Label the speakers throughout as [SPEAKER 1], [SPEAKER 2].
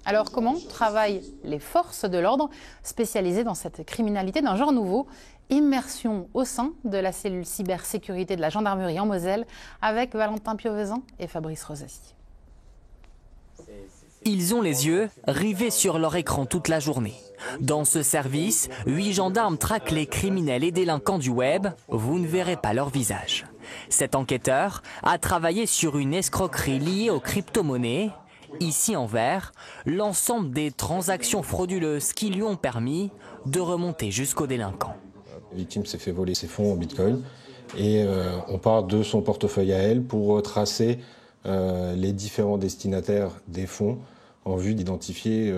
[SPEAKER 1] Alors comment travaillent les forces de l'ordre spécialisées dans cette criminalité d'un genre nouveau? Immersion au sein de la cellule cybersécurité de la gendarmerie en Moselle avec Valentin Piovesan et Fabrice Rosasi.
[SPEAKER 2] Ils ont les yeux rivés sur leur écran toute la journée. Dans ce service, 8 gendarmes traquent les criminels et délinquants du web. Vous ne verrez pas leur visage. Cet enquêteur a travaillé sur une escroquerie liée aux crypto-monnaies. Ici en vert, l'ensemble des transactions frauduleuses qui lui ont permis de remonter jusqu'aux délinquants.
[SPEAKER 3] La victime s'est fait voler ses fonds en bitcoin et on part de son portefeuille à elle pour tracer les différents destinataires des fonds en vue d'identifier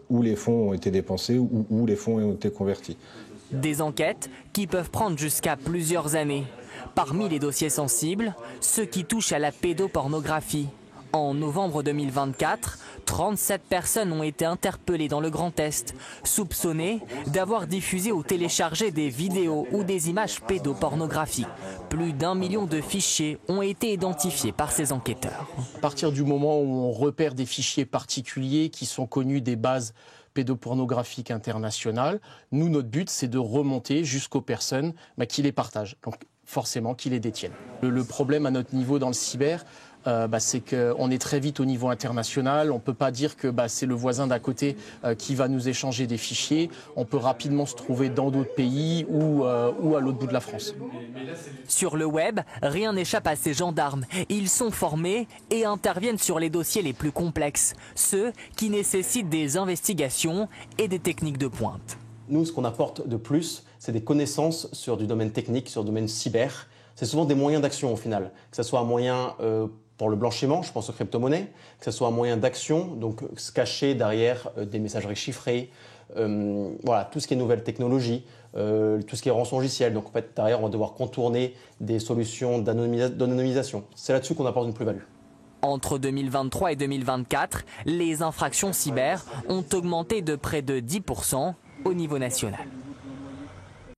[SPEAKER 3] où les fonds ont été dépensés ou où les fonds ont été convertis.
[SPEAKER 2] Des enquêtes qui peuvent prendre jusqu'à plusieurs années. Parmi les dossiers sensibles, ceux qui touchent à la pédopornographie. En novembre 2024, 37 personnes ont été interpellées dans le Grand Est, soupçonnées d'avoir diffusé ou téléchargé des vidéos ou des images pédopornographiques. Plus d'1 million de fichiers ont été identifiés par ces enquêteurs.
[SPEAKER 4] À partir du moment où on repère des fichiers particuliers qui sont connus des bases pédopornographiques internationales, nous, notre but, c'est de remonter jusqu'aux personnes qui les partagent, donc forcément qui les détiennent. Le problème à notre niveau dans le cyber, c'est qu'on est très vite au niveau international. On ne peut pas dire que c'est le voisin d'à côté qui va nous échanger des fichiers. On peut rapidement se trouver dans d'autres pays ou à l'autre bout de la France.
[SPEAKER 2] Sur le web, rien n'échappe à ces gendarmes. Ils sont formés et interviennent sur les dossiers les plus complexes, ceux qui nécessitent des investigations et des techniques de pointe.
[SPEAKER 5] Nous, ce qu'on apporte de plus, c'est des connaissances sur du domaine technique, sur le domaine cyber. C'est souvent des moyens d'action au final, que ce soit un moyen pour le blanchiment, je pense aux crypto-monnaies, que ce soit un moyen d'action, donc se cacher derrière des messageries chiffrées, voilà, tout ce qui est nouvelles technologies, tout ce qui est rançongiciel. Donc en fait, derrière, on va devoir contourner des solutions d'anonymisation. C'est là-dessus qu'on apporte une plus-value.
[SPEAKER 2] Entre 2023 et 2024, les infractions cyber ont augmenté de près de 10% au niveau national.